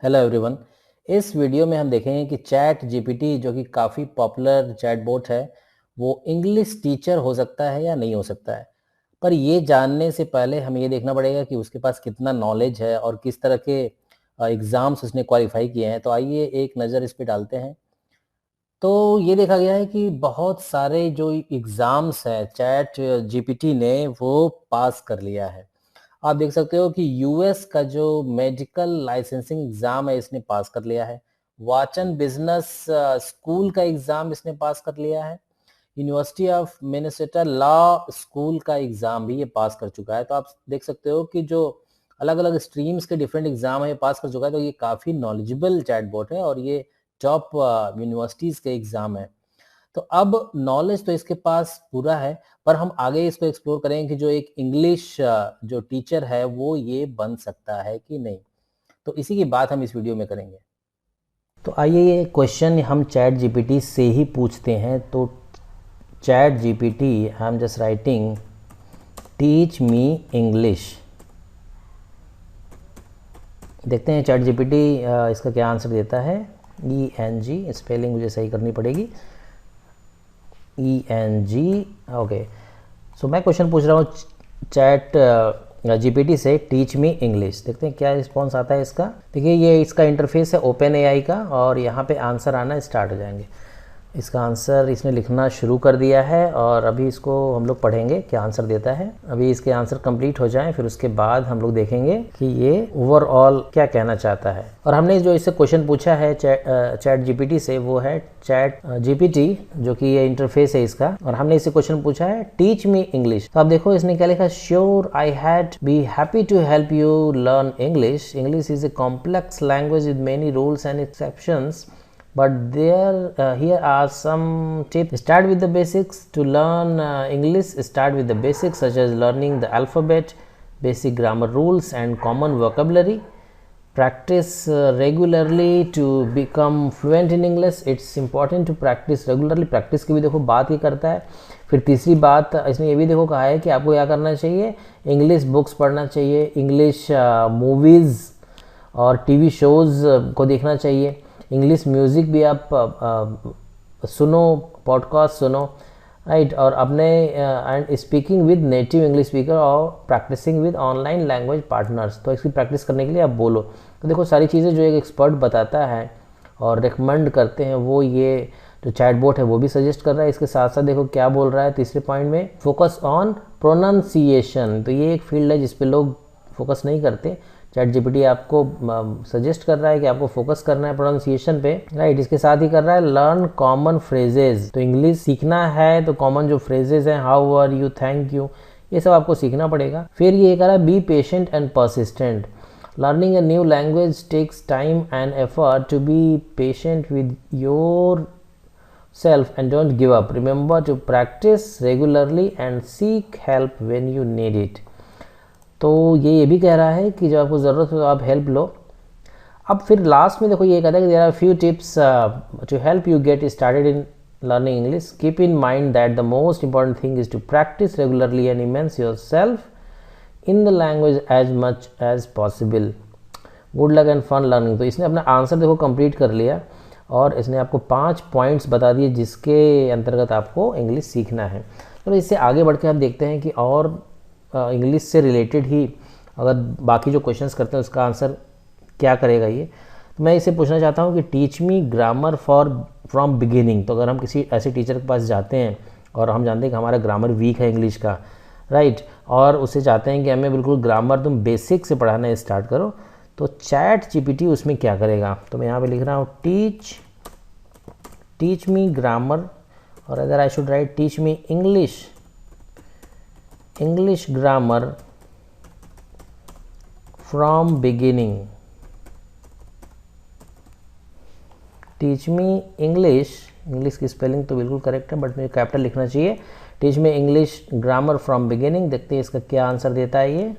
Hello everyone. इस video में हम देखेंगे कि चैट जीपीटी जो कि काफ़ी पॉपुलर चैटबॉट है वो इंग्लिश टीचर हो सकता है या नहीं हो सकता है। पर ये जानने से पहले हमें ये देखना पड़ेगा कि उसके पास कितना नॉलेज है और किस तरह के एग्ज़ाम्स उसने क्वालिफाई किए हैं। तो आइए एक नज़र इस पे डालते हैं। तो ये देखा गया है कि बहुत सारे जो एग्ज़ाम्स हैं चैट जीपीटी ने वो पास कर लिया है। आप देख सकते हो कि यूएस का जो मेडिकल लाइसेंसिंग एग्जाम है इसने पास कर लिया है। वाचन बिजनेस स्कूल का एग्जाम इसने पास कर लिया है। University of Minnesota law school का एग्जाम भी ये पास कर चुका है। तो आप देख सकते हो कि जो अलग अलग स्ट्रीम्स के डिफरेंट एग्जाम है ये पास कर चुका है। तो ये काफ़ी नॉलेजेबल चैटबॉट है और ये टॉप यूनिवर्सिटीज़ के एग्जाम है। तो अब नॉलेज तो इसके पास पूरा है, पर हम आगे इसको एक्सप्लोर करेंगे कि जो एक इंग्लिश जो टीचर है वो ये बन सकता है कि नहीं। तो इसी की बात हम इस वीडियो में करेंगे। तो आइए ये क्वेश्चन हम चैट जीपीटी से ही पूछते हैं। तो chat GPT I am just writing teach me English. देखते हैं चैट जीपीटी इसका क्या आंसर देता है। ENG स्पेलिंग मुझे सही करनी पड़ेगी। ENG okay. सो मैं क्वेश्चन पूछ रहा हूँ चैट जीपीटी से टीच मी इंग्लिश। देखते हैं क्या रिस्पॉन्स आता है इसका। देखिए ये इसका इंटरफेस है ओपन एआई का और यहाँ पे आंसर आना स्टार्ट हो जाएंगे। इसका आंसर इसने लिखना शुरू कर दिया है और अभी इसको हम लोग पढ़ेंगे क्या आंसर देता है। अभी इसके आंसर कंप्लीट हो जाएं फिर उसके बाद हम लोग देखेंगे कि ये ओवरऑल क्या कहना चाहता है। और हमने जो इससे क्वेश्चन पूछा है चैट जीपीटी से वो है चैट जीपीटी जो कि ये इंटरफेस है इसका। और हमने इससे क्वेश्चन पूछा है टीच मी इंग्लिश। तो आप देखो इसने क्या लिखा, sure I had be happy to help you learn English. English is a complex language with many rules and exceptions, but here are some tips. Start with the basics. To learn English, start with the basics such as learning the alphabet, basic grammar rules and common vocabulary. Practice regularly to become fluent in English. It's important to practice regularly. practice की भी देखो बात ही करता है। फिर तीसरी बात इसने ये भी देखो कहा है कि आपको क्या करना चाहिए, इंग्लिश बुक्स पढ़ना चाहिए, इंग्लिश मूवीज़ और टीवी शोज़ को देखना चाहिए, इंग्लिश म्यूज़िक भी आप सुनो, पॉडकास्ट सुनो, राइट। और अपने and speaking with native English speaker और practising with online language partners. तो इसकी प्रैक्टिस करने के लिए आप बोलो। तो देखो सारी चीज़ें जो एक एक्सपर्ट बताता है और रिकमेंड करते हैं वो ये जो चैटबॉट है वो भी सजेस्ट कर रहा है। इसके साथ साथ देखो क्या बोल रहा है तीसरे पॉइंट में, फोकस ऑन प्रोनाउंसिएशन। तो ये एक फील्ड है जिस पे लोग फोकस नहीं करते। चैट जीपीटी आपको सजेस्ट कर रहा है कि आपको फोकस करना है प्रोनाउंसिएशन पे, राइट। इसके साथ ही कर रहा है लर्न कॉमन फ्रेजेज। तो इंग्लिश सीखना है तो कॉमन जो फ्रेजेज हैं, how are you, thank you, ये सब आपको सीखना पड़ेगा। फिर ये कह रहा है be patient and persistent. Learning a new language takes time and effort. To be patient with your self and don't give up. Remember to practice regularly and seek help when you need it. तो ये भी कह रहा है कि जब आपको ज़रूरत हो तो आप हेल्प लो। अब फिर लास्ट में देखो ये कहता है कि there are few tips to help you get started in learning English. Keep in mind that the most important thing is to practise regularly and immerse yourself in the language as much as possible. Good luck and fun learning. तो इसने अपना answer देखो complete कर लिया और इसने आपको 5 points बता दिए जिसके अंतर्गत आपको इंग्लिश सीखना है। चलो इससे आगे बढ़ के हम देखते हैं कि और इंग्लिश से रिलेटेड ही अगर बाकी जो क्वेश्चंस करते हैं उसका आंसर क्या करेगा ये। तो मैं इसे पूछना चाहता हूँ कि teach me grammar from beginning. तो अगर हम किसी ऐसे टीचर के पास जाते हैं और हम जानते हैं कि हमारा ग्रामर वीक है इंग्लिश का, राइट, और उससे चाहते हैं कि हमें बिल्कुल ग्रामर तुम बेसिक से पढ़ाना स्टार्ट करो, तो चैट जीपीटी उसमें क्या करेगा। तो मैं यहाँ पे लिख रहा हूँ टीच मी ग्रामर, और अगर I should write teach me English grammar from beginning. Teach me English की स्पेलिंग तो बिल्कुल करेक्ट है बट मुझे कैपिटल लिखना चाहिए। Teach me English grammar from beginning. देखते हैं इसका क्या आंसर देता है ये।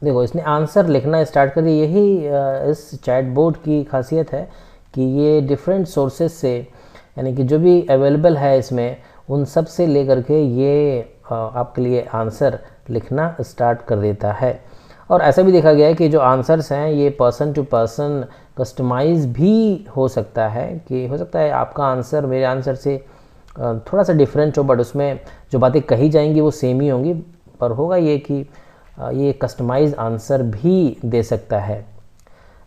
देखो इसने आंसर लिखना स्टार्ट कर दिया। यही इस चैटबॉट की खासियत है कि ये डिफरेंट सोर्सेज से, यानी कि जो भी अवेलेबल है इसमें उन सब से लेकर के ये आपके लिए आंसर लिखना स्टार्ट कर देता है। और ऐसा भी देखा गया है कि जो आंसर्स हैं ये पर्सन टू पर्सन कस्टमाइज़ भी हो सकता है, कि हो सकता है आपका आंसर मेरे आंसर से थोड़ा सा डिफरेंट हो, बट उसमें जो बातें कही जाएंगी वो सेम ही होंगी, पर होगा ये कि ये कस्टमाइज आंसर भी दे सकता है।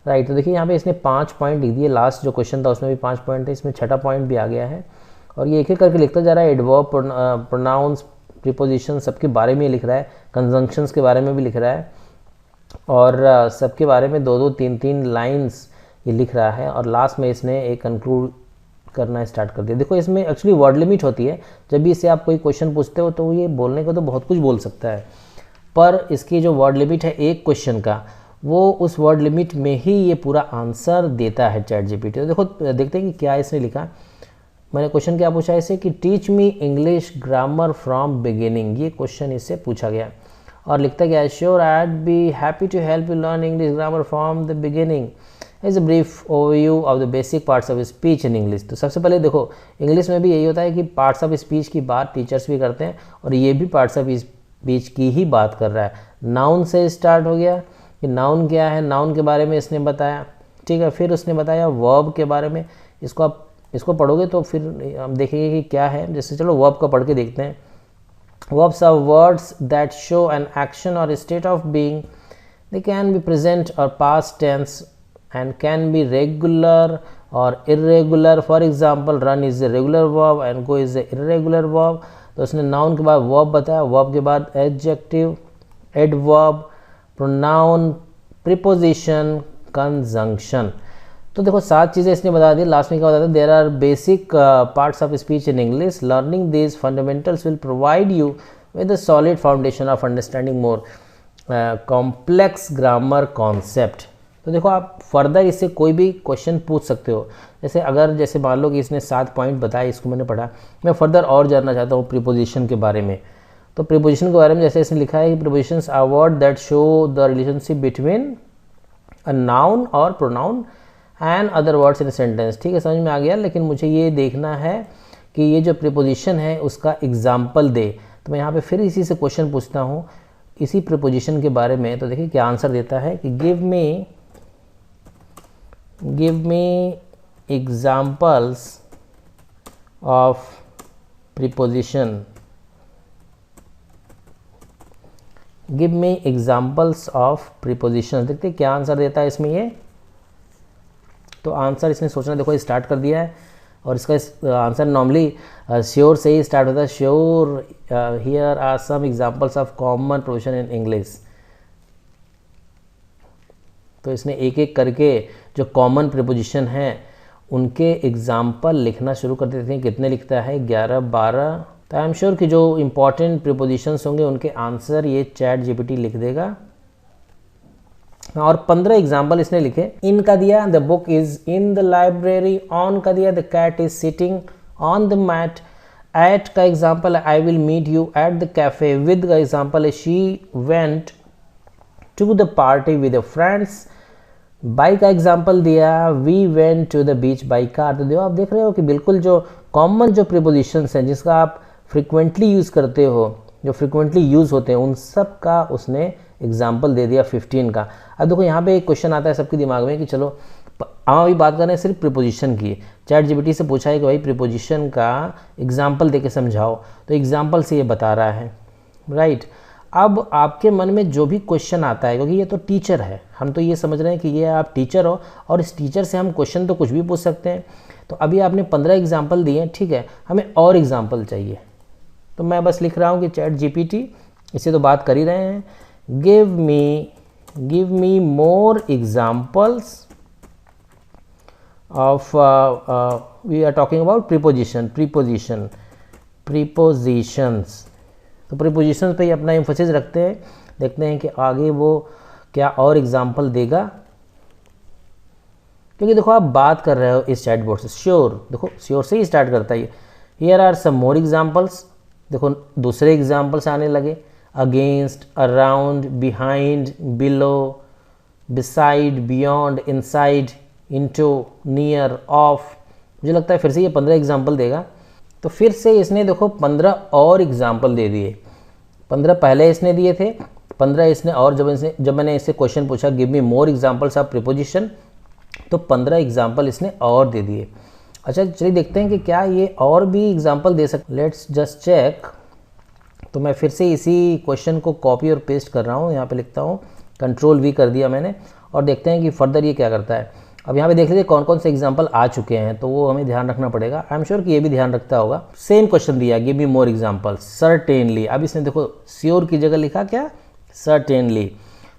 राइट, तो देखिए यहाँ पे इसने 5 पॉइंट लिख दिए, लास्ट जो क्वेश्चन था उसमें भी 5 पॉइंट है, इसमें 6ठा पॉइंट भी आ गया है, और ये एक एक करके लिखता जा रहा है। एडवर्ब, प्रोनाउंस, प्रीपोजिशन सबके बारे में लिख रहा है, कंजंक्शंस के बारे में भी लिख रहा है, और सबके बारे में 2-2, 3-3 लाइन्स ये लिख रहा है, और लास्ट में इसने एक कंक्लूड करना स्टार्ट कर दिया। देखो इसमें एक्चुअली वर्ड लिमिट होती है, जब भी इससे आप कोई क्वेश्चन पूछते हो तो ये बोलने को तो बहुत कुछ बोल सकता है, पर इसकी जो वर्ड लिमिट है एक क्वेश्चन का, वो उस वर्ड लिमिट में ही ये पूरा आंसर देता है चैट जीपीटी। तो देखो देखते हैं कि क्या इसने लिखा। मैंने क्वेश्चन क्या पूछा इसे कि teach me English grammar from beginning, ये क्वेश्चन इससे पूछा गया, और लिखता गया sure I would be happy to help you learn English grammar from the beginning is a brief overview of the basic parts of speech in English. तो सबसे पहले देखो इंग्लिश में भी यही होता है कि पार्ट्स ऑफ स्पीच की बात टीचर्स भी करते हैं, और ये भी पार्ट्स ऑफ स्पीच की ही बात कर रहा है। नाउन से स्टार्ट हो गया कि नाउन क्या है, नाउन के बारे में इसने बताया, ठीक है। फिर उसने बताया वर्ब के बारे में, इसको आप इसको पढ़ोगे तो फिर हम देखेंगे कि क्या है। जैसे चलो वर्ब का पढ़ के देखते हैं। Verbs are words that show an action or a state of being. They can be present or past tense and can be regular or irregular. For example, run is a regular verb and go is a irregular verb. तो उसने noun के बाद verb बताया, verb के बाद adjective, adverb, pronoun, preposition, conjunction. तो देखो 7 चीज़ें इसने बता दी। लास्ट में क्या बताया, there are basic parts of speech in English, learning this fundamentals will provide you with a solid foundation of understanding more complex grammar concept. तो देखो आप फर्दर इससे कोई भी क्वेश्चन पूछ सकते हो। जैसे मान लो कि इसने 7 पॉइंट बताए, इसको मैंने पढ़ा, मैं फर्दर और जानना चाहता हूँ प्रीपोजिशन के बारे में। तो प्रीपोजिशन के बारे में जैसे इसने लिखा है कि prepositions are word that show the relationship between a noun और pronoun and other words in sentence. ठीक है, समझ में आ गया। लेकिन मुझे ये देखना है कि ये जो प्रीपोजिशन है उसका एग्जाम्पल दे। तो मैं यहाँ पे फिर इसी से क्वेश्चन पूछता हूँ इसी प्रीपोजिशन के बारे में। तो देखिए क्या आंसर देता है कि give me examples of preposition, give me examples of preposition. देखते क्या आंसर देता है इसमें ये। तो आंसर इसने सोचना देखो स्टार्ट कर दिया है, और इसका आंसर नॉर्मली श्योर से ही स्टार्ट होता है। Sure here are some examples of common provision in English. तो इसने एक एक करके जो कॉमन प्रीपोजिशन हैं उनके एग्जाम्पल लिखना शुरू कर देते हैं। कितने लिखता है, 11, 12। तो आई एम श्योर कि जो इंपॉर्टेंट प्रीपोजिशंस होंगे उनके आंसर ये चैट जीपीटी लिख देगा। और 15 एग्जाम्पल इसने लिखे। इन का दिया the book is in the library, on का दिया the cat is sitting on the mat, at का एग्जाम्पल है I will meet you at the cafe, with का एग्जाम्पल है she went to the party with the friends, by का example दिया we went to the beach by car. तो देखो आप देख रहे हो कि बिल्कुल जो कॉमन जो प्रीपोजिशंस हैं जिसका आप फ्रिक्वेंटली यूज़ करते हो, जो फ्रिक्वेंटली यूज़ होते हैं, उन सब का उसने एग्जाम्पल दे दिया 15 का। अब देखो यहाँ पे एक क्वेश्चन आता है सबके दिमाग में कि चलो हम अभी बात कर रहे हैं सिर्फ प्रीपोजिशन की। चैट जीपीटी से पूछा है कि भाई प्रीपोजिशन का एग्जाम्पल देके समझाओ, तो एग्जाम्पल से ये बता रहा है। राइट, अब आपके मन में जो भी क्वेश्चन आता है, क्योंकि ये तो टीचर है, हम तो ये समझ रहे हैं कि ये आप टीचर हो और इस टीचर से हम क्वेश्चन तो कुछ भी पूछ सकते हैं। तो अभी आपने 15 एग्जाम्पल दिए, ठीक है, हमें और एग्जाम्पल चाहिए। तो मैं बस लिख रहा हूँ कि चैट जीपीटी, इससे तो बात कर ही रहे हैं, give me more examples of we are talking about prepositions। तो prepositions पे ही अपना एम्फोसिस रखते हैं, देखते हैं कि आगे वो क्या और एग्जाम्पल देगा। क्योंकि देखो आप बात कर रहे हो इस चैट बोर्ड से, श्योर, देखो श्योर से ही स्टार्ट करता है। Here are some more examples, देखो दूसरे एग्जाम्पल्स आने लगे, against, around, behind, below, beside, beyond, inside, into, near, of. मुझे लगता है फिर से ये 15 एग्जाम्पल देगा। तो फिर से इसने देखो 15 और एग्जाम्पल दे दिए। 15 पहले इसने दिए थे, 15 इसने और जब मैंने इससे क्वेश्चन पूछा give me more examples of preposition, तो 15 एग्जाम्पल इसने और दे दिए। अच्छा चलिए देखते हैं कि क्या ये और भी एग्जाम्पल दे सकते। Let's just check. तो मैं फिर से इसी क्वेश्चन को कॉपी और पेस्ट कर रहा हूँ, यहाँ पे लिखता हूँ, Ctrl+V कर दिया मैंने, और देखते हैं कि फर्दर ये क्या करता है। अब यहाँ पे देख लीजिए कौन कौन से एग्जाम्पल आ चुके हैं, तो वो हमें ध्यान रखना पड़ेगा। आई एम श्योर कि ये भी ध्यान रखता होगा। सेम क्वेश्चन दिया, give me more example, certainly. अब इसने देखो श्योर की जगह लिखा क्या, सर्टेनली।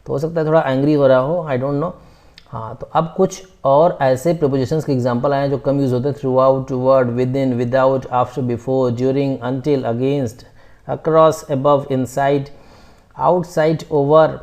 तो हो सकता है थोड़ा एंग्री हो रहा हो, आई डोंट नो। हाँ, तो अब कुछ और ऐसे प्रीपोजिशंस के एग्जाम्पल आए हैं जो कम यूज होते हैं। Through out, toward, with in, without, after, before, during, until, against, across, above, inside, outside, over,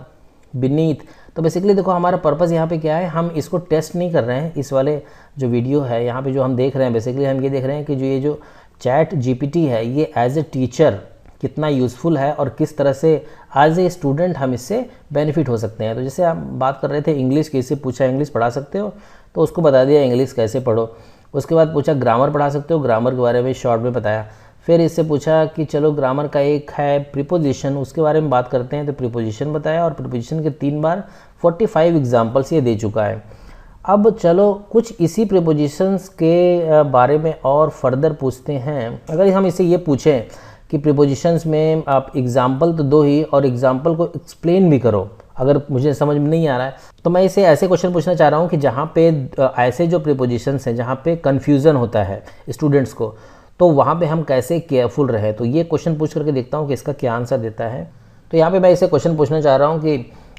beneath. तो बेसिकली देखो हमारा पर्पज़ यहाँ पे क्या है, हम इसको टेस्ट नहीं कर रहे हैं। इस वाले जो वीडियो है यहाँ पे जो हम देख रहे हैं, बेसिकली हम ये देख रहे हैं कि जो चैट जीपीटी है ये एज ए टीचर कितना यूज़फुल है और किस तरह से एज ए स्टूडेंट हम इससे बेनिफिट हो सकते हैं। तो जैसे आप बात कर रहे थे इंग्लिश की, इससे पूछा इंग्लिश पढ़ा सकते हो, तो उसको बता दिया इंग्लिश कैसे पढ़ो। उसके बाद पूछा ग्रामर पढ़ा सकते हो, ग्रामर के बारे में शॉर्ट में बताया। फिर इससे पूछा कि चलो ग्रामर का एक है प्रीपोजिशन, उसके बारे में बात करते हैं, तो प्रीपोजिशन बताया, और प्रीपोजिशन के 3 बार 45 एग्जाम्पल्स ये दे चुका है। अब चलो कुछ इसी प्रीपोजिशंस के बारे में और फर्दर पूछते हैं। अगर हम इससे ये पूछें कि प्रीपोजिशंस में आप एग्जाम्पल तो दो ही, और एग्जाम्पल को एक्सप्लेन भी करो, अगर मुझे समझ में नहीं आ रहा है, तो मैं इसे ऐसे क्वेश्चन पूछना चाह रहा हूँ कि जहाँ पे ऐसे जो प्रीपोजिशंस हैं जहाँ पे कन्फ्यूज़न होता है स्टूडेंट्स को, तो वहाँ पे हम कैसे केयरफुल रहे। तो ये क्वेश्चन पूछ करके देखता हूँ कि इसका क्या आंसर देता है। तो यहाँ पे मैं इसे क्वेश्चन पूछना चाह रहा हूँ कि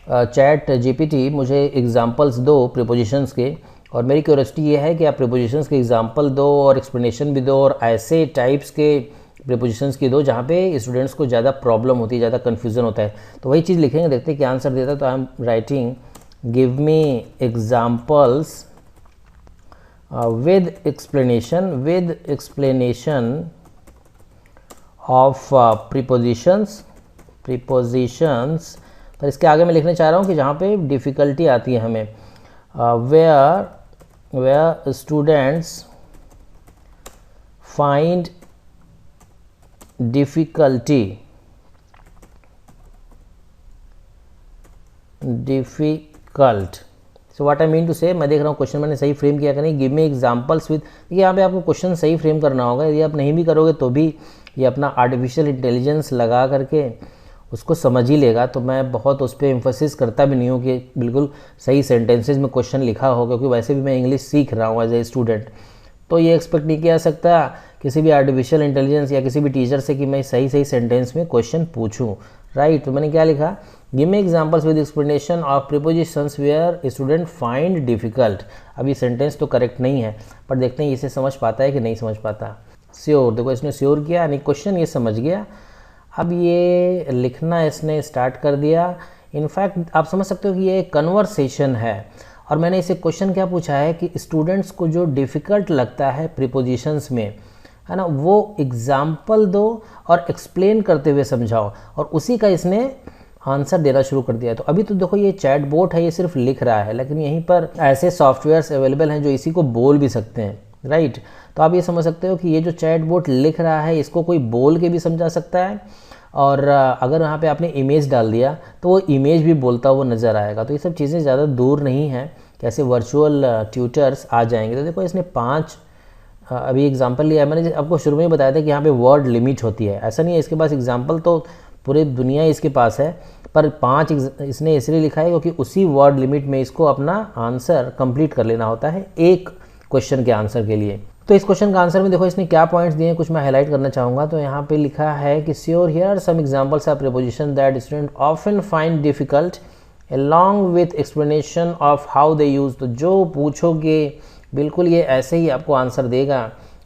चैट जीपीटी मुझे एग्जांपल्स दो प्रीपोजिशंस के, और मेरी क्यूरियोसिटी ये है कि आप प्रीपोजिशंस के एग्जांपल दो और एक्सप्लेनेशन भी दो, और ऐसे टाइप्स के प्रीपोजिशंस की दो जहाँ पे स्टूडेंट्स को ज़्यादा प्रॉब्लम होती है, ज़्यादा कन्फ्यूज़न होता है। तो वही चीज़ लिखेंगे, देखते हैं क्या आंसर देता है। तो I am writing give me examples with explanation of prepositions। पर इसके आगे मैं लिखने चाह रहा हूँ कि जहाँ पे डिफ़िकल्टी आती है हमें, where students find difficult। So what I mean to say, मैं देख रहा हूँ क्वेश्चन मैंने सही फ्रेम किया कि नहीं। गिव मी एग्जांपल्स विद, देखिए यहाँ पे आपको क्वेश्चन सही फ्रेम करना होगा। यदि आप नहीं भी करोगे तो भी ये अपना आर्टिफिशियल इंटेलिजेंस लगा करके उसको समझ ही लेगा। तो मैं बहुत उस पर एम्फोसिस करता भी नहीं हूँ कि बिल्कुल सही सेंटेंसेज में क्वेश्चन लिखा हो, क्योंकि वैसे भी मैं इंग्लिश सीख रहा हूँ एज ए स्टूडेंट। तो ये एक्सपेक्ट नहीं किया जा सकता किसी भी आर्टिफिशियल इंटेलिजेंस या किसी भी टीचर से कि मैं सही सेंटेंस में क्वेश्चन पूछूं, राइट। तो मैंने क्या लिखा, give me examples with explanation of prepositions where student find difficult. अभी सेंटेंस तो करेक्ट नहीं है, पर देखते हैं इसे समझ पाता है कि नहीं समझ पाता। श्योर, देखो इसने श्योर किया, यानी क्वेश्चन ये समझ गया। अब ये लिखना इसने स्टार्ट कर दिया। इनफैक्ट आप समझ सकते हो कि ये कन्वर्सेशन है, और मैंने इसे क्वेश्चन क्या पूछा है कि स्टूडेंट्स को जो डिफ़िकल्ट लगता है प्रीपोजिशंस में, है ना, वो एग्जाम्पल दो और एक्सप्लेन करते हुए समझाओ, और उसी का इसने आंसर देना शुरू कर दिया है। तो अभी तो देखो ये चैट बोट है, ये सिर्फ लिख रहा है, लेकिन यहीं पर ऐसे सॉफ्टवेयर्स अवेलेबल हैं जो इसी को बोल भी सकते हैं, राइट। तो आप ये समझ सकते हो कि ये जो चैट बोट लिख रहा है इसको कोई बोल के भी समझा सकता है, और अगर वहाँ पे आपने इमेज डाल दिया तो वो इमेज भी बोलता हुआ नज़र आएगा। तो ये सब चीज़ें ज़्यादा दूर नहीं हैं, कैसे वर्चुअल ट्यूटर्स आ जाएंगे। तो देखो इसने 5 अभी एग्जांपल लिया है। मैंने आपको शुरू में ही बताया था कि यहाँ पे वर्ड लिमिट होती है, ऐसा नहीं है इसके पास एग्जांपल तो पूरे दुनिया इसके पास है, पर 5 इसने इसलिए लिखा है क्योंकि उसी वर्ड लिमिट में इसको अपना आंसर कंप्लीट कर लेना होता है एक क्वेश्चन के आंसर के लिए। तो इस क्वेश्चन का आंसर में देखो इसने क्या पॉइंट्स दिए हैं, कुछ मैं हाईलाइट करना चाहूँगा। तो यहाँ पे लिखा है कि sure here are some examples of preposition that student often find difficult along with explanation of how they use. तो जो पूछोगे बिल्कुल ये ऐसे ही आपको आंसर देगा,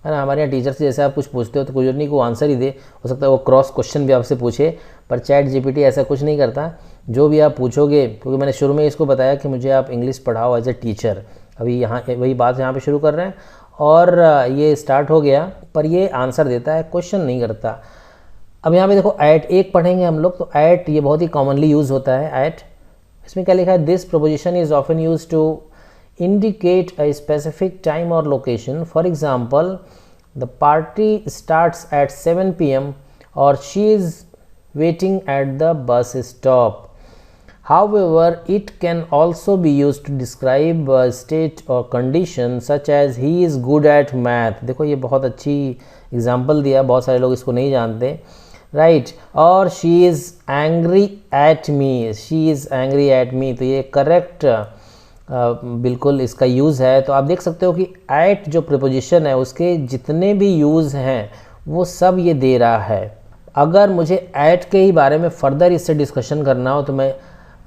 है ना। हमारे यहाँ टीचर से जैसे आप कुछ पूछते हो तो कोई नहीं को आंसर ही दे, हो सकता है वो क्रॉस क्वेश्चन भी आपसे पूछे, पर चैट जीपीटी ऐसा कुछ नहीं करता। जो भी आप पूछोगे, क्योंकि मैंने शुरू में इसको बताया कि मुझे आप इंग्लिश पढ़ाओ एज ए टीचर, अभी यहाँ वही बात यहाँ पे शुरू कर रहे हैं, और ये स्टार्ट हो गया, पर ये आंसर देता है, क्वेश्चन नहीं करता। अब यहाँ पे देखो एट एक पढ़ेंगे हम लोग। तो एट ये बहुत ही कॉमनली यूज़ होता है। एट, इसमें क्या लिखा है, this proposition is often use to indicate a specific time or location. For example, the party starts at 7 p.m. or she is waiting at the bus stop. However, it can also be used to describe a state or condition such as he is good at math. देखो ये बहुत अच्छी example दिया, बहुत सारे लोग इसको नहीं जानते, राइट। और she is angry at me, she is angry at me, तो ये करेक्ट बिल्कुल इसका यूज़ है। तो आप देख सकते हो कि at जो प्रीपोजिशन है उसके जितने भी यूज़ हैं वो सब ये दे रहा है। अगर मुझे at के ही बारे में फर्दर इससे डिस्कशन करना हो तो मैं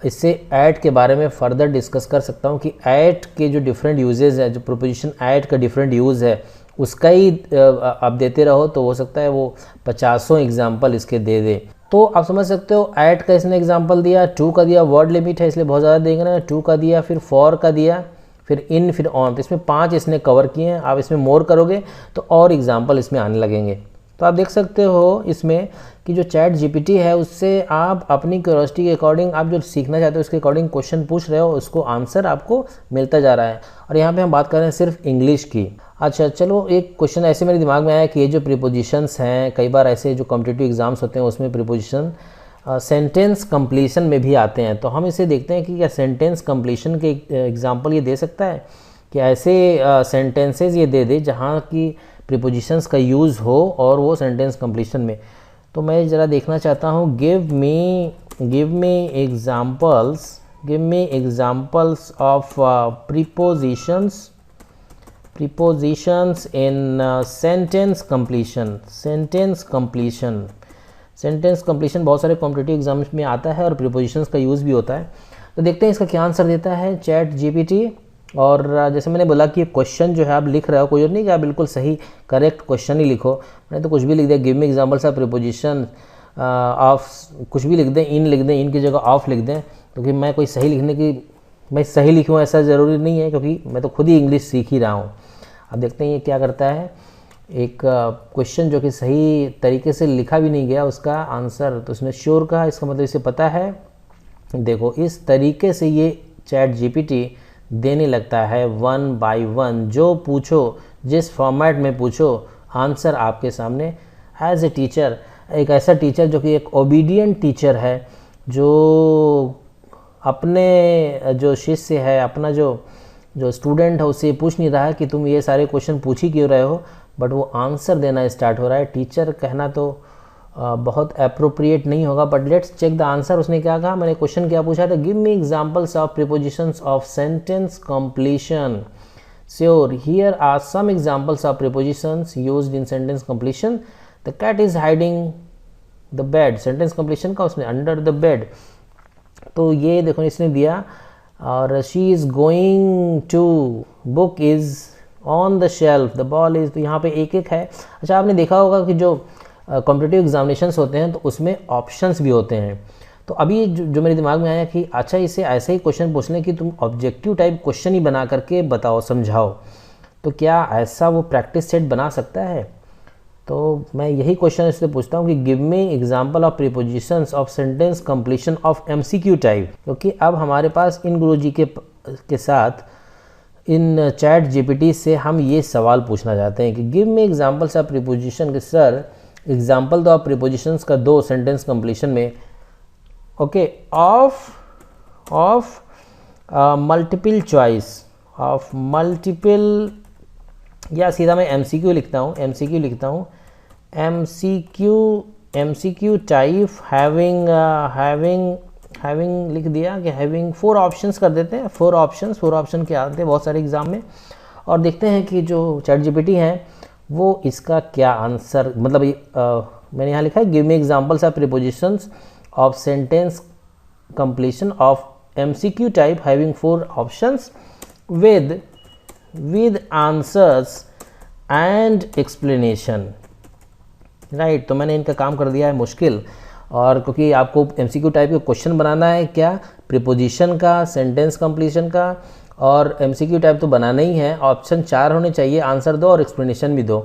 इससे ऐट के बारे में फर्दर डिस्कस कर सकता हूँ कि ऐट के जो डिफरेंट यूजेस है, जो प्रोपोजिशन ऐट का डिफरेंट यूज़ है उसका ही आप देते रहो तो हो सकता है वो 50 एग्जाम्पल इसके दे दे। तो आप समझ सकते हो ऐट का इसने एग्जाम्पल दिया, टू का दिया, वर्ड लिमिट है इसलिए बहुत ज़्यादा देंगे ना, टू का दिया, फिर फॉर का दिया, फिर इन, फिर ऑन, तो इसमें 5 इसने कवर किए हैं। आप इसमें मोर करोगे तो और एग्जाम्पल इसमें आने लगेंगे। तो आप देख सकते हो इसमें कि जो चैट जीपीटी है उससे आप अपनी क्यूरियोसिटी के अकॉर्डिंग, आप जो सीखना चाहते हो उसके अकॉर्डिंग क्वेश्चन पूछ रहे हो, उसको आंसर आपको मिलता जा रहा है। और यहाँ पे हम बात कर रहे हैं सिर्फ इंग्लिश की। अच्छा चलो, एक क्वेश्चन ऐसे मेरे दिमाग में आया कि ये जो प्रीपोजिशंस हैं, कई बार ऐसे जो कॉम्पिटिटिव एग्जाम्स होते हैं उसमें प्रीपोजिशन सेंटेंस कंप्लीशन में भी आते हैं। तो हम इसे देखते हैं कि क्या सेंटेंस कंप्लीशन के एग्जाम्पल ये दे सकता है कि ऐसे सेंटेंसेज ये दे दे जहाँ की प्रीपोजिशंस का यूज़ हो और वो सेंटेंस कंप्लीशन में। तो मैं ज़रा देखना चाहता हूँ, give me examples of prepositions in sentence completion बहुत सारे कॉम्पिटिटिव एग्जाम्स में आता है और प्रीपोजिशंस का यूज़ भी होता है। तो देखते हैं इसका क्या आंसर देता है चैट जीपीटी। और जैसे मैंने बोला कि क्वेश्चन जो है आप लिख रहे हो, कोई और नहीं कि आप बिल्कुल सही करेक्ट क्वेश्चन ही लिखो। मैंने तो कुछ भी लिख दिया, give me examples of preposition of, कुछ भी लिख दें, इन लिख दें, इन की जगह ऑफ लिख दें, क्योंकि मैं कोई सही लिखने की, मैं सही लिखूँ ऐसा ज़रूरी नहीं है, क्योंकि मैं तो खुद ही इंग्लिश सीख ही रहा हूँ। अब देखते हैं ये क्या करता है। एक क्वेश्चन जो कि सही तरीके से लिखा भी नहीं गया उसका आंसर तो उसने श्योर कहा, इसका मतलब इसे पता है। देखो इस तरीके से ये चैट जीपीटी देने लगता है 1 बाय 1, जो पूछो जिस फॉर्मेट में पूछो आंसर आपके सामने। एज ए टीचर, एक ऐसा टीचर जो कि एक ओबीडियंट टीचर है, जो अपने जो शिष्य है, अपना जो स्टूडेंट है उससे पूछ नहीं रहा है कि तुम ये सारे क्वेश्चन पूछ ही क्यों रहे हो, बट वो आंसर देना स्टार्ट हो रहा है। टीचर कहना तो बहुत अप्रोप्रिएट नहीं होगा, but let's check the answer. उसने क्या कहा, मैंने क्वेश्चन क्या पूछा था, give me examples of prepositions of sentence completion. Sure, here are some examples of prepositions used in sentence completion. The cat is hiding the bed, sentence completion का उसने under the bed, तो ये देखो इसने दिया। और she is going to, book is on the shelf, the ball is, तो यहाँ पे एक एक है। अच्छा आपने देखा होगा कि जो कॉम्पिटिटिव एग्जामिनेशंस होते हैं तो उसमें ऑप्शंस भी होते हैं। तो अभी जो मेरे दिमाग में आया कि अच्छा इसे ऐसे ही क्वेश्चन पूछ लें कि तुम ऑब्जेक्टिव टाइप क्वेश्चन ही बना करके बताओ, समझाओ, तो क्या ऐसा वो प्रैक्टिस सेट बना सकता है। तो मैं यही क्वेश्चन इससे पूछता हूँ कि give me example of prepositions of sentence completion of MCQ type, क्योंकि अब हमारे पास इन गुरुजी के साथ इन चैट जीपीटी से हम ये सवाल पूछना चाहते हैं कि give me examples of preposition के सर एग्जाम्पल दो आप प्रीपोजिशंस का दो सेंटेंस कंप्लीशन में, okay, of multiple choice, of multiple, या सीधा मैं एमसीक्यू लिखता हूँ, एमसीक्यू टाइप हैविंग लिख दिया कि हैविंग 4 ऑप्शंस कर देते हैं। 4 ऑप्शन के आते हैं बहुत सारे एग्जाम में, और देखते हैं कि जो चैट जीपीटी हैं वो इसका क्या आंसर, मतलब मैंने यहाँ लिखा है give me examples of prepositions of sentence completion of MCQ type having 4 options with answers and explanation, right. तो मैंने इनका काम कर दिया है मुश्किल, और क्योंकि आपको एमसीक्यू टाइप के क्वेश्चन बनाना है, क्या प्रीपोजिशन का, सेंटेंस कंप्लीशन का, और एमसीक्यू टाइप तो बनाना ही है। ऑप्शन 4 होने चाहिए, आंसर दो और एक्सप्लेनेशन भी दो,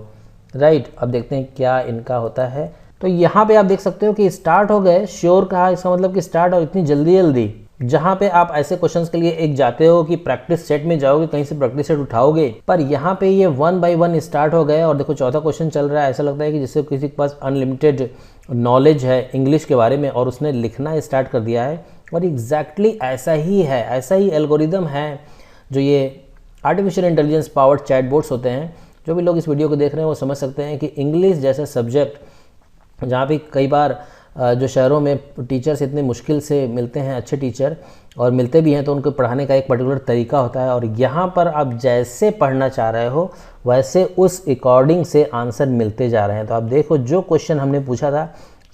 राइट। अब देखते हैं क्या इनका होता है। तो यहाँ पे आप देख सकते हो कि स्टार्ट हो गए, श्योर कहा, इसका मतलब कि स्टार्ट, और इतनी जल्दी जहाँ पे आप ऐसे क्वेश्चंस के लिए एक जाते हो कि प्रैक्टिस सेट में जाओगे, कहीं से प्रैक्टिस सेट उठाओगे, पर यहाँ पे ये 1 बाय 1 स्टार्ट हो गए। और देखो चौथा क्वेश्चन चल रहा है, ऐसा लगता है कि जिससे किसी के पास अनलिमिटेड नॉलेज है इंग्लिश के बारे में और उसने लिखना स्टार्ट कर दिया है और एग्जैक्टली ऐसा ही है, ऐसा ही एल्गोरिदम है जो ये आर्टिफिशियल इंटेलिजेंस पावर्ड चैटबॉट्स होते हैं। जो भी लोग इस वीडियो को देख रहे हैं वो समझ सकते हैं कि इंग्लिश जैसा सब्जेक्ट जहाँ पे कई बार जो शहरों में टीचर्स इतने मुश्किल से मिलते हैं, अच्छे टीचर, और मिलते भी हैं तो उनको पढ़ाने का एक पर्टिकुलर तरीका होता है, और यहाँ पर आप जैसे पढ़ना चाह रहे हो वैसे उस अकॉर्डिंग से आंसर मिलते जा रहे हैं। तो आप देखो जो क्वेश्चन हमने पूछा था,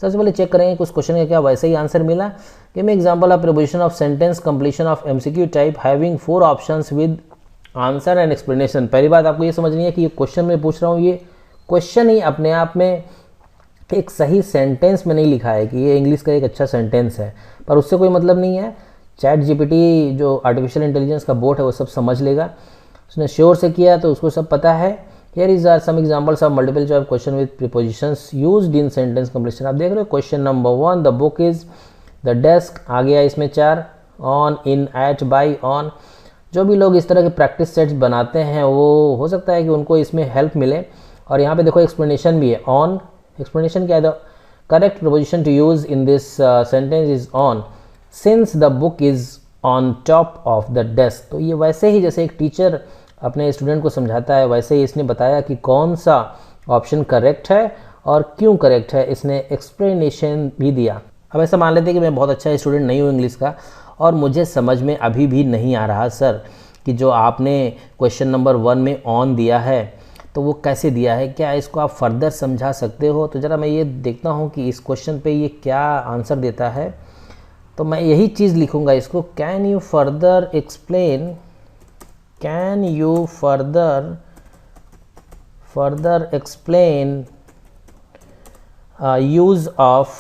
सबसे पहले चेक करेंगे कि उस क्वेश्चन का क्या वैसे ही आंसर मिला। Give me example of preposition of sentence completion of MCQ type having 4 options with answer and explanation. पहली बात आपको ये समझनी है कि ये क्वेश्चन मैं पूछ रहा हूँ, ये क्वेश्चन ही अपने आप में एक सही सेंटेंस में नहीं लिखा है कि ये इंग्लिश का एक अच्छा सेंटेंस है, पर उससे कोई मतलब नहीं है। चैट जीपीटी जो आर्टिफिशियल इंटेलिजेंस का बोट है वो सब समझ लेगा, उसने श्योर से किया तो उसको सब पता है। Here is are some examples of multiple choice question with prepositions used in sentence completion. आप देख रहे हो question number 1, the book is the desk, आ गया इसमें 4, on, in, at, by, on. जो भी लोग इस तरह के प्रैक्टिस सेट्स बनाते हैं वो हो सकता है कि उनको इसमें हेल्प मिले। और यहाँ पे देखो एक्सप्लेनेशन भी है, ऑन। एक्सप्लेनेशन क्या है? The correct preposition to use in this sentence is on since the book is on top of the desk. तो ये वैसे ही जैसे एक टीचर अपने स्टूडेंट को समझाता है वैसे ही इसने बताया कि कौन सा ऑप्शन करेक्ट है और क्यों करेक्ट है, इसने एक्सप्लेनेशन भी दिया। अब ऐसा मान लेते हैं कि मैं बहुत अच्छा स्टूडेंट नहीं हूँ इंग्लिश का और मुझे समझ में अभी भी नहीं आ रहा सर कि जो आपने क्वेश्चन नंबर 1 में ऑन दिया है तो वो कैसे दिया है, क्या इसको आप फर्दर समझा सकते हो? तो ज़रा मैं ये देखता हूँ कि इस क्वेश्चन पे ये क्या आंसर देता है। तो मैं यही चीज़ लिखूँगा इसको, can you further explain, can you further explain use of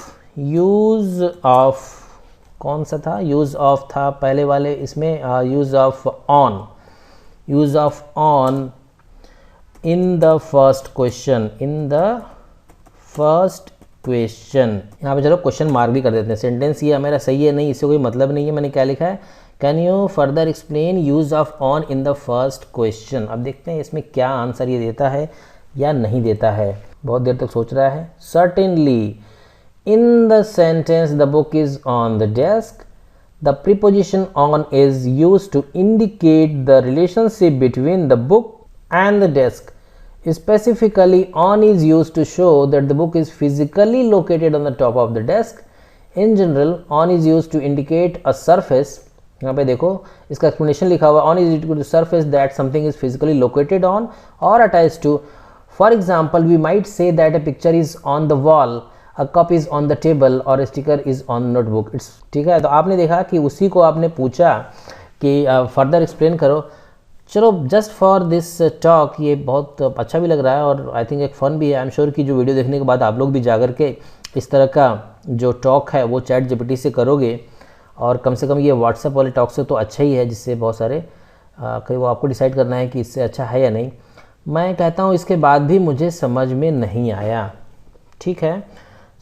कौन सा था? यूज़ ऑफ था पहले वाले इसमें, use of on in the first question, यहाँ पे चलो क्वेश्चन मार्क भी कर देते हैं। सेंटेंस ये मेरा सही है नहीं, इससे कोई मतलब नहीं है। मैंने क्या लिखा है? Can you further explain use of on in the first question. अब देखते हैं इसमें क्या आंसर ये देता है या नहीं देता है। बहुत देर तक सोच रहा है। Certainly in the sentence the book is on the desk, the preposition on is used to indicate the relationship between the book and the desk. Specifically, on is used to show that the book is physically located on the top of the desk. In general, on is used to indicate a surface. यहाँ पे देखो इसका explanation लिखा हुआ, on is equal to surface that something is physically located on or attached to. For example, we might say that a picture is on the wall, a cup is on the table or a sticker is on notebook. It's ठीक है। तो आपने देखा कि उसी को आपने पूछा कि फर्दर एक्सप्लेन करो। चलो जस्ट फॉर दिस टॉक ये बहुत अच्छा भी लग रहा है और आई थिंक एक फ़न भी है। आई एम श्योर कि जो वीडियो देखने के बाद आप लोग भी जाकर के इस तरह का जो टॉक है वो चैट जीपीटी से करोगे, और कम से कम ये व्हाट्सएप वाले टॉक से तो अच्छा ही है, जिससे बहुत सारे कहीं वो आपको डिसाइड करना है कि इससे अच्छा है या नहीं। मैं कहता हूँ इसके बाद भी मुझे समझ में नहीं आया, ठीक है।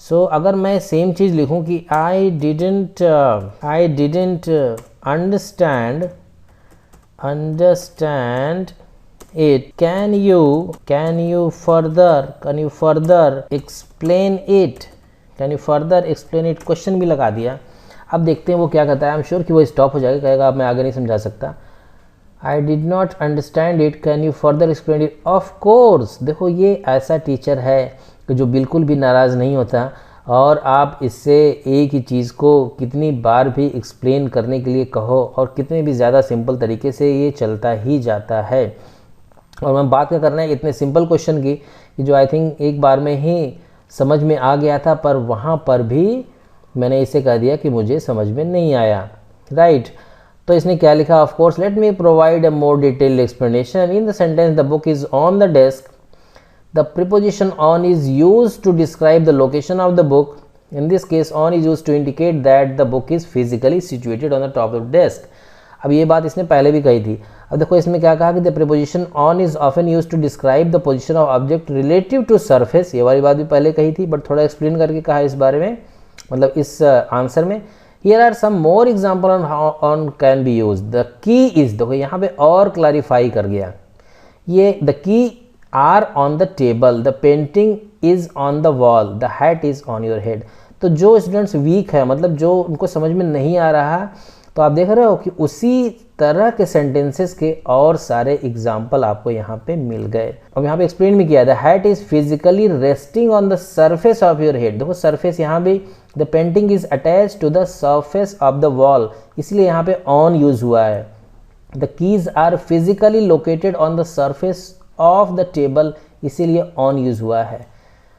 सो अगर मैं सेम चीज़ लिखूँ कि I didn't understand it, can you further explain it, question भी लगा दिया। अब देखते हैं वो क्या कहता है। आई एम श्योर कि वो स्टॉप हो जाएगा, कहेगा अब मैं आगे नहीं समझा सकता। I did not understand it, can you further explain it. Of course, देखो ये ऐसा टीचर है कि जो बिल्कुल भी नाराज़ नहीं होता, और आप इससे एक ही चीज़ को कितनी बार भी एक्सप्लेन करने के लिए कहो और कितने भी ज़्यादा सिंपल तरीके से ये चलता ही जाता है। और मैं बात क्या करना है इतने सिंपल क्वेश्चन की कि जो आई थिंक एक बार में ही समझ में आ गया था, पर वहाँ पर भी मैंने इसे कह दिया कि मुझे समझ में नहीं आया, राइट। तो इसने क्या लिखा? Of course let me provide a more detailed explanation in the sentence the book is on the desk. The preposition on is used to describe the location of the book. In this case, on is used to indicate that the book is physically situated on the top of the desk. अब ये बात इसने पहले भी कही थी। अब देखो इसमें क्या कहा कि the preposition on is often used to describe the position of object relative to surface. ये वाली बात भी पहले कही थी, बट थोड़ा एक्सप्लेन करके कहा इस बारे में, मतलब इस आंसर में। Here are some more example on how on can be used. The key is, देखो यहाँ पे और क्लैरिफाई कर गया। ये the key are on the table, the painting is on the wall, the hat is on your head. तो जो students week है, मतलब जो उनको समझ में नहीं आ रहा, तो आप देख रहे हो कि उसी तरह के सेंटेंसेस के और सारे एग्जाम्पल आपको यहाँ पे मिल गए। अब यहाँ पे एक्सप्लेन भी किया, the hat is physically resting on the surface of your head. देखो सरफेस यहाँ भी, the painting is attach to the surface of the wall, इसलिए यहाँ पे ऑन यूज हुआ है। The keys are physically located on the surface of the table, इसीलिए on use हुआ है।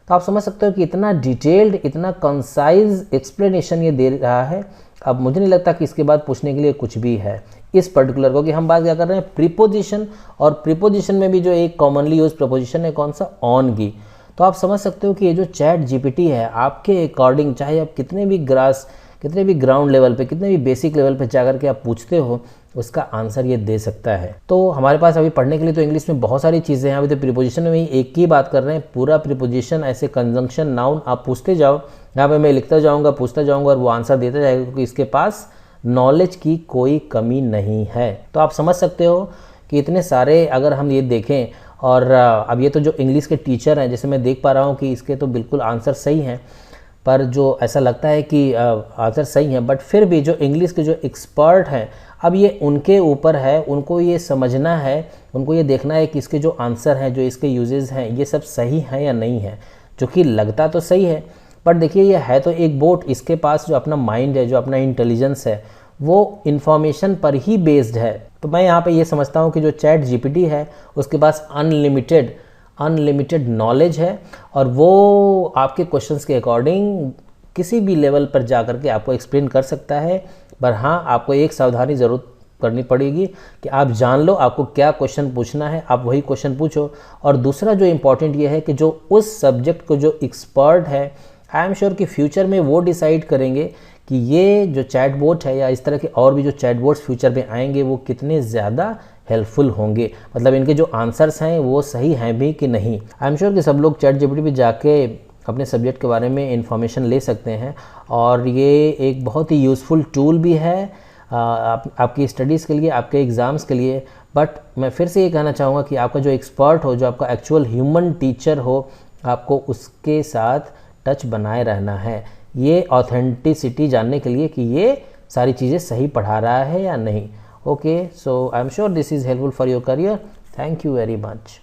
तो आप समझ सकते हो कि इतना डिटेल्ड, इतना कंसाइज एक्सप्लेनेशन ये दे रहा है। अब मुझे नहीं लगता कि इसके बाद पूछने के लिए कुछ भी है इस पर्टिकुलर को, कि हम बात क्या कर रहे हैं प्रीपोजिशन, और प्रीपोजिशन में भी जो एक कॉमनली यूज प्रीपोजिशन है कौन सा, ऑन की। तो आप समझ सकते हो कि ये जो चैट जीपीटी है आपके अकॉर्डिंग, चाहे आप कितने भी ग्राउंड लेवल पे, कितने भी बेसिक लेवल पे जाकर के आप पूछते हो, उसका आंसर ये दे सकता है। तो हमारे पास अभी पढ़ने के लिए तो इंग्लिश में बहुत सारी चीज़ें हैं। अभी तो प्रीपोजिशन में ही एक ही बात कर रहे हैं, पूरा प्रीपोजिशन ऐसे कंजंक्शन नाउन आप पूछते जाओ, यहाँ पे मैं लिखता जाऊँगा, पूछता जाऊँगा और वो आंसर देता जाएगा, क्योंकि इसके पास नॉलेज की कोई कमी नहीं है। तो आप समझ सकते हो कि इतने सारे अगर हम ये देखें, और अब ये तो जो इंग्लिश के टीचर हैं, जैसे मैं देख पा रहा हूँ कि इसके तो बिल्कुल आंसर सही हैं, पर जो ऐसा लगता है कि आंसर सही है, बट फिर भी जो इंग्लिश के जो एक्सपर्ट हैं, अब ये उनके ऊपर है, उनको ये समझना है, उनको ये देखना है कि इसके जो आंसर हैं, जो इसके यूजेस हैं, ये सब सही हैं या नहीं है। जो कि लगता तो सही है, पर देखिए ये है तो एक बोट, इसके पास जो अपना माइंड है, जो अपना इंटेलिजेंस है, वो इन्फॉर्मेशन पर ही बेस्ड है। तो मैं यहाँ पे ये समझता हूँ कि जो चैट जीपीटी है उसके पास अनलिमिटेड नॉलेज है, और वो आपके क्वेश्चंस के अकॉर्डिंग किसी भी लेवल पर जा कर के आपको एक्सप्लेन कर सकता है। पर हाँ, आपको एक सावधानी ज़रूर करनी पड़ेगी कि आप जान लो आपको क्या क्वेश्चन पूछना है, आप वही क्वेश्चन पूछो। और दूसरा जो इम्पॉर्टेंट ये है कि जो उस सब्जेक्ट को जो एक्सपर्ट है, आई एम श्योर कि फ्यूचर में वो डिसाइड करेंगे कि ये जो चैटबॉट है या इस तरह के और भी जो चैटबॉट्स फ्यूचर में आएंगे वो कितने ज़्यादा हेल्पफुल होंगे, मतलब इनके जो आंसर्स हैं वो सही हैं भी कि नहीं। आई एम श्योर कि सब लोग चैट जीपीटी पे जाके अपने सब्जेक्ट के बारे में इंफॉर्मेशन ले सकते हैं, और ये एक बहुत ही यूज़फुल टूल भी है आपकी स्टडीज़ के लिए, आपके एग्ज़ाम्स के लिए। बट मैं फिर से ये कहना चाहूँगा कि आपका जो एक्सपर्ट हो, जो आपका एक्चुअल ह्यूमन टीचर हो, आपको उसके साथ टच बनाए रहना है, ये ऑथेंटिसिटी जानने के लिए कि ये सारी चीज़ें सही पढ़ा रहा है या नहीं। Okay, so I am sure this is helpful for your career. Thank you very much.